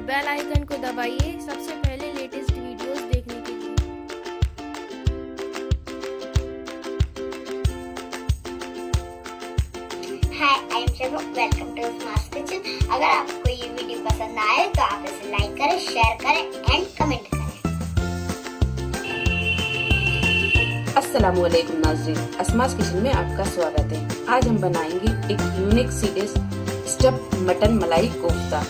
Bell icon को दबाइए सबसे पहले लेटेस्ट वीडियोस देखने के लिए। Hi, I am Sharma. Welcome to smart kitchen. अगर आपको ये वीडियो पसंद आए तो आप इसे लाइक करें, शेयर करें एंड कमेंट करें। अस्सलाम वालेकुम नाज़रीन, अस्मास किचन में आपका स्वागत है। आज हम बनाएंगे एक यूनिक सी डिश, स्टफ्ड मटन मलाई कोफ्ता।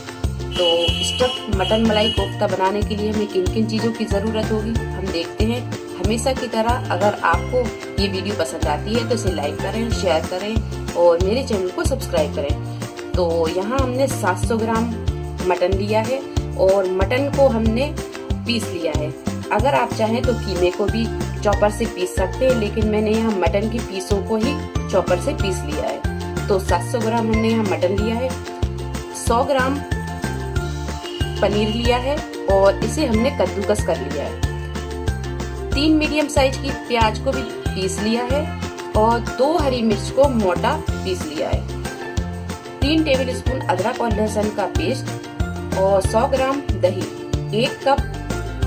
तो स्टफ्ड मटन मलाई कोफ्ता बनाने के लिए हमें किन किन चीज़ों की ज़रूरत होगी हम देखते हैं। हमेशा की तरह अगर आपको ये वीडियो पसंद आती है तो इसे लाइक करें, शेयर करें और मेरे चैनल को सब्सक्राइब करें। तो यहाँ हमने 700 ग्राम मटन लिया है और मटन को हमने पीस लिया है। अगर आप चाहें तो कीमे को भी चॉपर से पीस सकते हैं, लेकिन मैंने यहाँ मटन की पीसों को ही चॉपर से पीस लिया है। तो 700 ग्राम हमने यहाँ मटन लिया है, 100 ग्राम पनीर लिया है और इसे हमने कद्दूकस कर लिया है। 3 मीडियम साइज की प्याज को भी पीस लिया है और 2 हरी मिर्च को मोटा पीस लिया है। 3 टेबलस्पून अदरक और लहसुन का पेस्ट और 100 ग्राम दही। 1 कप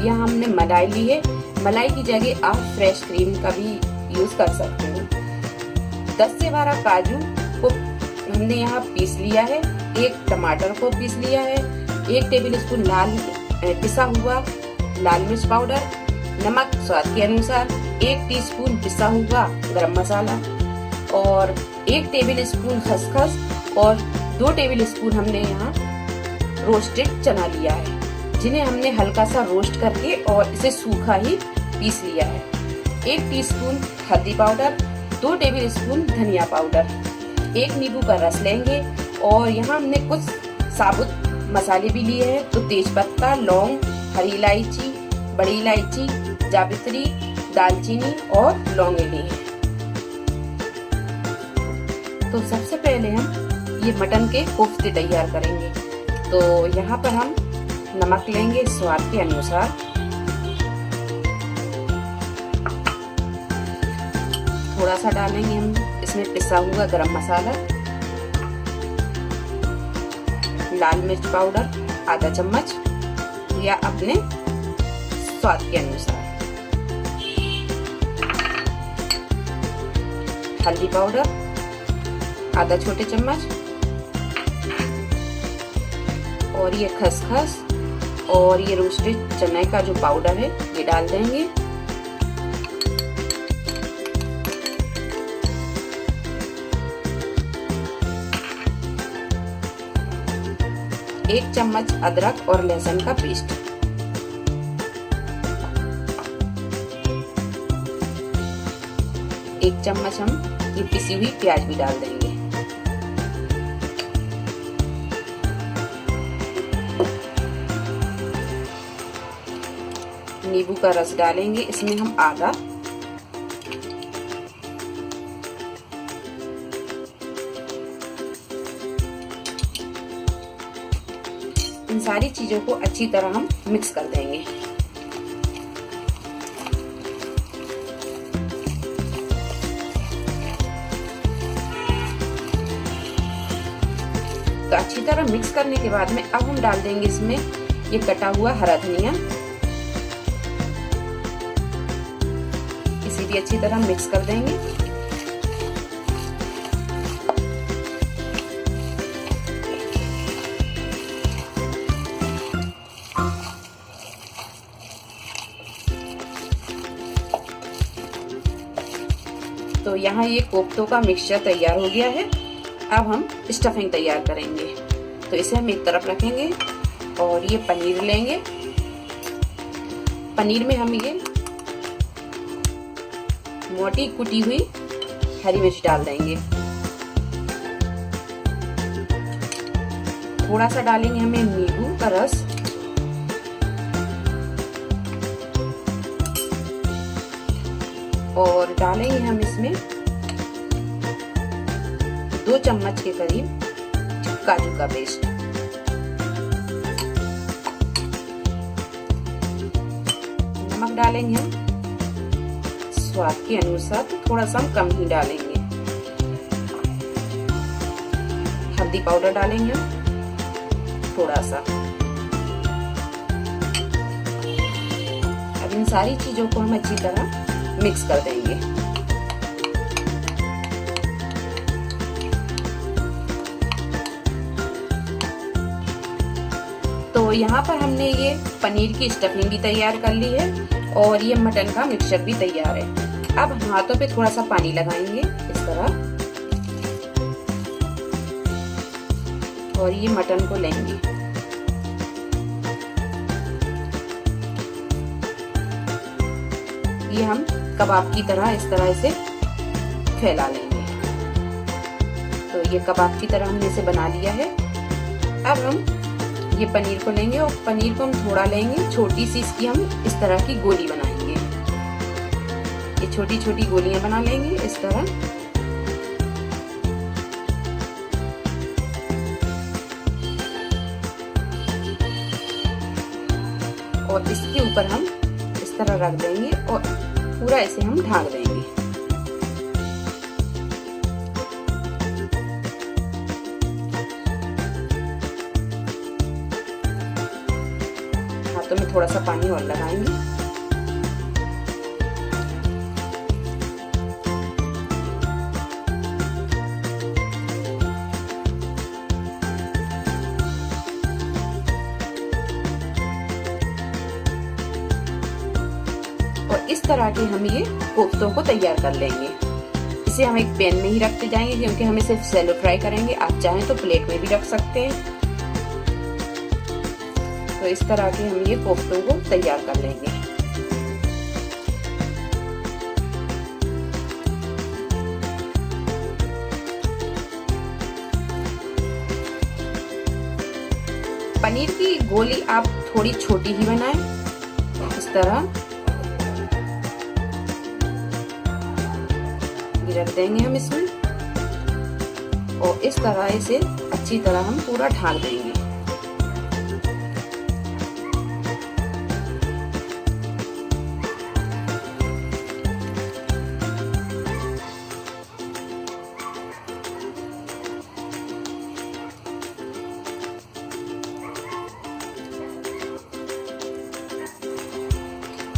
यहाँ हमने मलाई ली है। मलाई की जगह आप फ्रेश क्रीम का भी यूज कर सकते हो। 10 से 12 काजू को हमने यहाँ पीस लिया है। 1 टमाटर को पीस लिया है। 1 टेबलस्पून पिसा हुआ लाल मिर्च पाउडर, नमक स्वाद के अनुसार, 1 टीस्पून पिसा हुआ गरम मसाला और 1 टेबलस्पून खसखस और 2 टेबलस्पून हमने यहाँ रोस्टेड चना लिया है, जिन्हें हमने हल्का सा रोस्ट करके और इसे सूखा ही पीस लिया है। 1 टीस्पून हल्दी पाउडर, 2 टेबलस्पून धनिया पाउडर, 1 नींबू का रस लेंगे और यहाँ हमने कुछ साबुत मसाले भी लिए हैं। तो तेज पत्ता, लौंग, हरी इलायची, बड़ी इलायची, जावित्री, दालचीनी और लौंगे लिए हैं। तो सबसे पहले हम ये मटन के कोफ्ते तैयार करेंगे। तो यहाँ पर हम नमक लेंगे स्वाद के अनुसार, थोड़ा सा डालेंगे हम इसमें पिसा हुआ गरम मसाला, लाल मिर्च पाउडर आधा चम्मच या अपने स्वाद के अनुसार, हल्दी पाउडर आधा छोटे चम्मच और ये खसखस और ये रोस्टेड चने का जो पाउडर है ये डाल देंगे। एक चम्मच अदरक और लहसुन का पेस्ट, एक चम्मच हम ये पिसी हुई प्याज भी डाल देंगे। नींबू का रस डालेंगे इसमें हम आधा। इन सारी चीजों को अच्छी तरह हम मिक्स कर देंगे। तो अच्छी तरह मिक्स करने के बाद में अब हम डाल देंगे इसमें ये कटा हुआ हरा धनिया। इसे भी अच्छी तरह मिक्स कर देंगे। तो यहाँ ये कोफ्तों का मिक्सचर तैयार हो गया है। अब हम स्टफिंग तैयार करेंगे। तो इसे हम एक तरफ रखेंगे और ये पनीर लेंगे। पनीर में हम ये मोटी कुटी हुई हरी मिर्च डाल देंगे। थोड़ा सा डालेंगे हमें नींबू का रस और डालेंगे हम इसमें 2 चम्मच के करीब काजू का पेस्ट। नमक डालेंगे हम स्वाद के अनुसार, तो थोड़ा सा हम कम ही डालेंगे। हल्दी पाउडर डालेंगे थोड़ा सा, इन सारी चीजों को हम अच्छी तरह मिक्स कर देंगे। तो यहाँ पर हमने ये पनीर की स्टफिंग भी तैयार कर ली है और ये मटन का मिक्सचर भी तैयार है। अब हम हाथों पे थोड़ा सा पानी लगाएंगे इस तरह और ये मटन को लेंगे। ये हम कबाब की तरह इस तरह से फैला लेंगे। तो ये कबाब की तरह हमने इसे बना लिया है। अब हम ये पनीर को लेंगे और पनीर को हम थोड़ा लेंगे, छोटी सी इसकी हम इस तरह की गोली बनाएंगे। ये छोटी छोटी गोलियां बना लेंगे इस तरह। और इसके ऊपर हम इस तरह रख देंगे और पूरा इसे हम ढक देंगे। हाथों में थोड़ा सा पानी और लगाएंगे। और इस तरह के हम ये कोफ्तों को तैयार कर लेंगे। इसे हम एक पैन में ही रखते जाएंगे क्योंकि हम इसे शैलो फ्राई करेंगे। आप चाहें तो प्लेट में भी रख सकते हैं। तो इस तरह के हम ये कोफ्तों को तैयार कर लेंगे। पनीर की गोली आप थोड़ी छोटी ही बनाएं इस तरह। रख देंगे हम इसमें और इस तरह इसे अच्छी तरह हम पूरा ढक देंगे।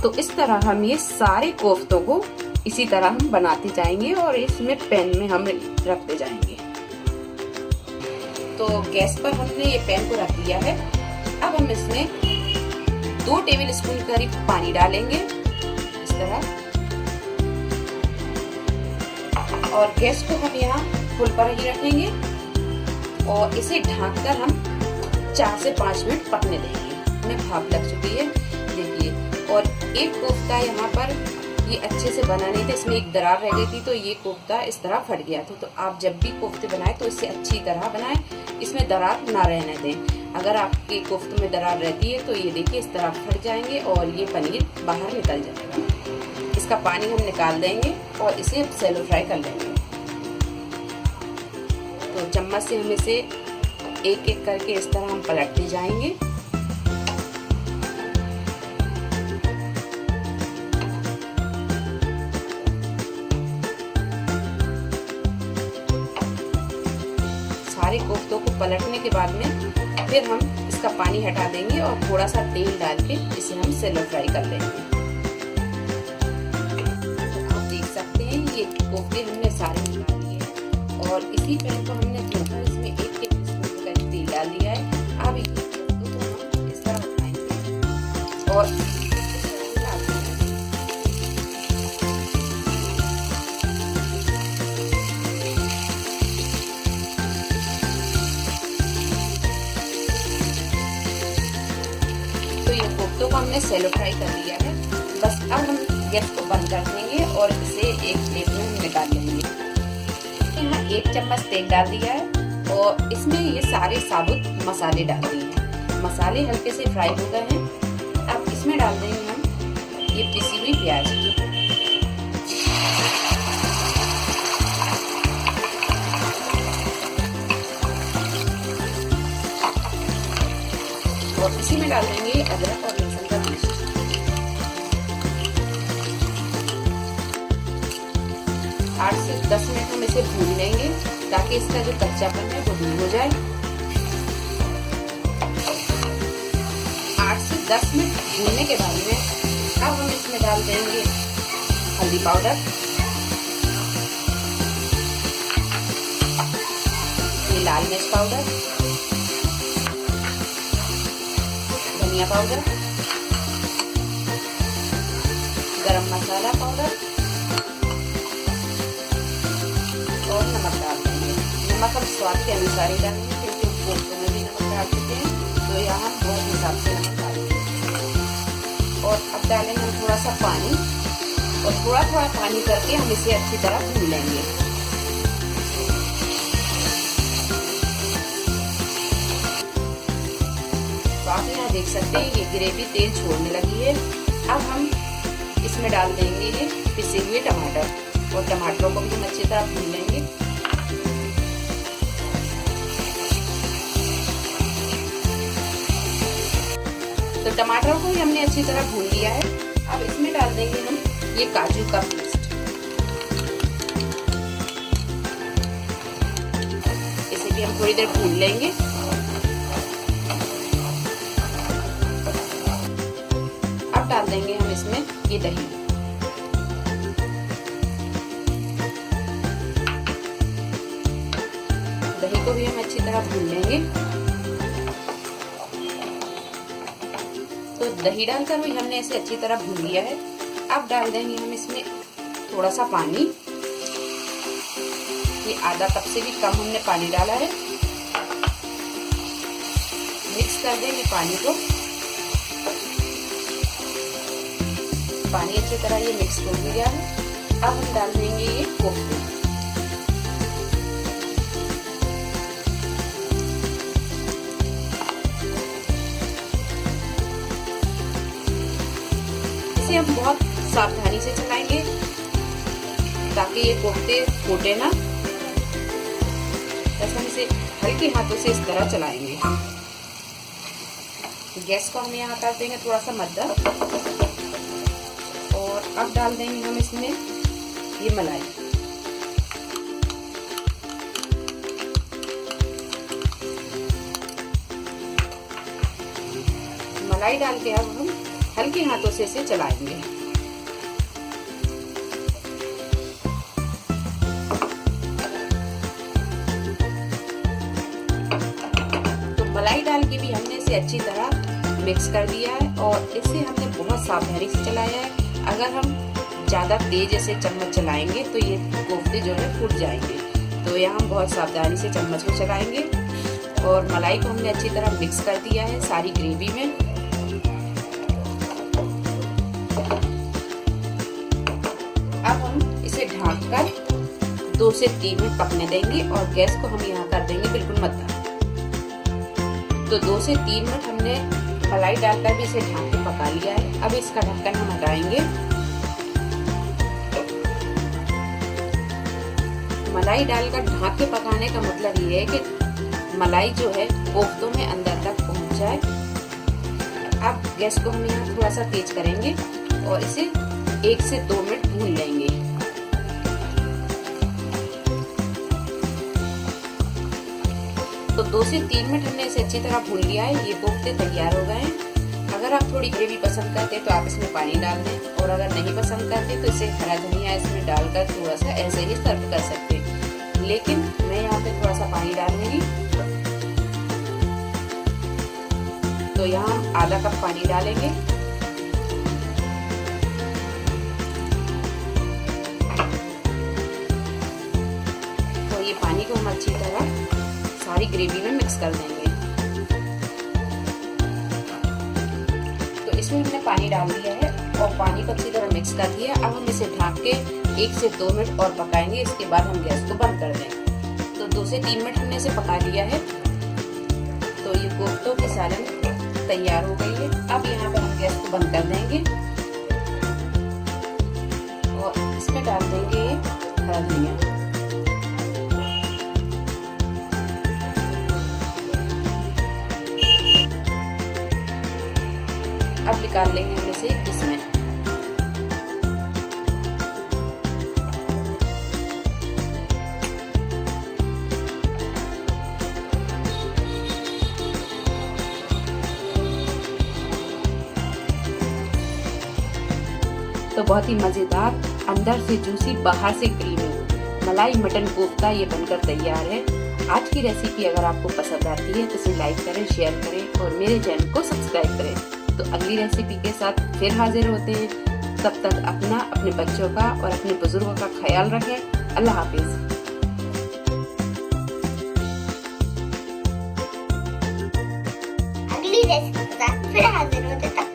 तो इस तरह हम ये सारे कोफ्तों को इसी तरह हम बनाते जाएंगे और इसमें पैन में हम रखते जाएंगे। तो गैस पर हमने ये पैन को रख दिया है। अब हम इसमें 2 टेबल स्पून करीब पानी डालेंगे इस तरह और गैस को हम यहाँ फुल पर ही रखेंगे और इसे ढककर हम 4 से 5 मिनट पकने देंगे। हमें भाप लग चुकी है देखिए। और एक कोफ्ता यहाँ पर ये अच्छे से बना नहीं था, इसमें एक दरार रह गई थी तो ये कोफ्ता इस तरह फट गया था। तो आप जब भी कोफ्ते बनाएं तो इसे अच्छी तरह बनाएं, इसमें दरार ना रहने दें। अगर आपके कोफ्ते में दरार रहती है तो ये देखिए इस तरह फट जाएंगे और ये पनीर बाहर निकल जाएगा। इसका पानी हम निकाल देंगे और इसे शैलो फ्राई कर लेंगे। तो चम्मच से हम इसे एक एक करके इस तरह हम पलटते जाएंगे। सारे कोफ्तों को पलटने के बाद में फिर हम इसका पानी हटा देंगे और थोड़ा सा तेल डाल के इसे हम शैलो फ्राई कर लेंगे। तो आप देख सकते हैं ये कोफ्ते हमने सारे निकाल लिए हैं और इसी पैन को हमने धोकर इसमें 1 टेबल स्पून का तेल डाल दिया है। अब इस कोफ्तों को हम इस तरह उठाएंगे और कोफ्तों को हमने शैलो फ्राई कर लिया है। बस अब हम गैस को बंद कर देंगे और इसे एक प्लेट में हम निकाल लेंगे। यहाँ 1 चम्मच तेल डाल दिया है और इसमें ये सारे साबुत मसाले डाल दिए हैं। मसाले हल्के से फ्राई हो गए हैं। अब इसमें डाल देंगे हम ये पिसी हुई प्याज। और इसी में डाल देंगे अदरक और लहसुन का पेस्ट। आठ से 10 मिनट हम इसे भून लेंगे ताकि इसका जो कच्चापन है वो दूर हो जाए। 8 से 10 मिनट भूनने के बाद में अब हम इसमें डाल देंगे हल्दी पाउडर, ये लाल मिर्च पाउडर, धनिया पाउडर, गरम मसाला पाउडर और नमक डाल देंगे। नमक हम स्वाद के अनुसार ही डालेंगे क्योंकि हम कोफ्तों में भी नमक डाल चुके हैं, तो यहाँ बहुत हिसाब से नमक डालेंगे। और अब डालेंगे हम थोड़ा सा पानी और थोड़ा थोड़ा पानी करके हम इसे अच्छी तरह भून लेंगे। तो आप यहाँ देख सकते हैं ये ग्रेवी तेल छोड़ने लगी है। अब हम इसमें डाल देंगे ये पिसे हुए टमाटर और टमाटरों को भी हम अच्छी तरह भून लेंगे। तो टमाटरों को भी हमने अच्छी तरह भून लिया है। अब इसमें डाल देंगे हम ये काजू का पेस्ट, इसे भी हम थोड़ी देर भून लेंगे। अब डाल देंगे हम इसमें ये दही, दही को भी हम अच्छी तरह भून लेंगे। तो दही डालकर भी हमने इसे अच्छी तरह भून लिया है। अब डाल देंगे हम इसमें थोड़ा सा पानी, ये आधा कप से भी कम हमने पानी डाला है। मिक्स कर देंगे पानी को। पानी अच्छी तरह ये मिक्स हो गया है। अब हम डाल देंगे ये कोफ्ते, इसे हम बहुत सावधानी से चलाएंगे ताकि ये कोफ्ते फूटे ना। बस हम इसे हल्के हाथों से इस तरह चलाएंगे। गैस को हम यहाँ कर देंगे थोड़ा सा मध्यम और अब डाल देंगे हम इसमें ये मलाई। मलाई डाल के अब हम हल्के हाथों से इसे चलाएंगे। तो मलाई डाल के भी हमने इसे अच्छी तरह मिक्स कर दिया है और इसे हमने बहुत सावधानी से चलाया है। अगर हम ज्यादा तेज ऐसे चम्मच चलाएंगे तो ये कोफ्ते जो है फूट जाएंगे। तो यहाँ हम बहुत सावधानी से चम्मच को चलाएंगे और मलाई को हमने अच्छी तरह मिक्स कर दिया है सारी ग्रेवी में। अब हम इसे ढककर 2 से 3 मिनट पकने देंगे और गैस को हम यहाँ कर देंगे बिल्कुल मध्यम। तो 2 से 3 मिनट हमने मलाई डालकर भी इसे ढक के पका लिया है। अब इसका ढक्कन हम हटाएंगे। मलाई डालकर ढक के पकाने का मतलब ये है कि मलाई जो है कोफ्तों में अंदर तक पहुंच जाए। अब गैस को हम यहाँ थोड़ा सा तेज करेंगे और इसे 1 से 2 मिनट भून लेंगे। तो 2 से 3 मिनट हमने इसे अच्छी तरह भून लिया है। ये कोफ्ते तैयार हो गए हैं। अगर आप थोड़ी ग्रेवी पसंद करते हैं तो आप इसमें पानी डाल दें और अगर नहीं पसंद करते तो इसे हरा धनिया इसमें डालकर थोड़ा सा ऐसे ही सर्व कर सकते हैं। लेकिन मैं यहाँ पे थोड़ा सा पानी डालूंगी। तो यहाँ हम आधा कप पानी डालेंगे। तो ये पानी को हम अच्छी तरह सारी ग्रेवी में मिक्स कर देंगे। तो इसमें हमने पानी डाल दिया है और पानी को अच्छी तरह मिक्स कर दिया। अब हम इसे ढक के 1 से 2 मिनट और पकाएंगे। इसके बाद हम गैस को बंद कर दें। तो 2 से 3 मिनट हमने इसे पका लिया है। तो ये कोफ्तों की सालन तैयार हो गई है। अब यहाँ पर हम गैस को बंद कर देंगे और इसमें डाल देंगे हरा धनिया। अब निकाल लेंगे हम इसे इसमें। तो बहुत ही मजेदार, अंदर से जूसी बाहर से क्रीमी मलाई मटन कोफ्ता ये बनकर तैयार है। आज की रेसिपी अगर आपको पसंद आती है तो इसे लाइक करें, शेयर करें और मेरे चैनल को सब्सक्राइब करें। तो अगली रेसिपी के साथ फिर हाजिर होते हैं। तब तक अपना, अपने बच्चों का और अपने बुजुर्गों का ख्याल रखें। अल्लाह हाफिज। अगली रेसिपी के साथ फिर हाजिर होते, तब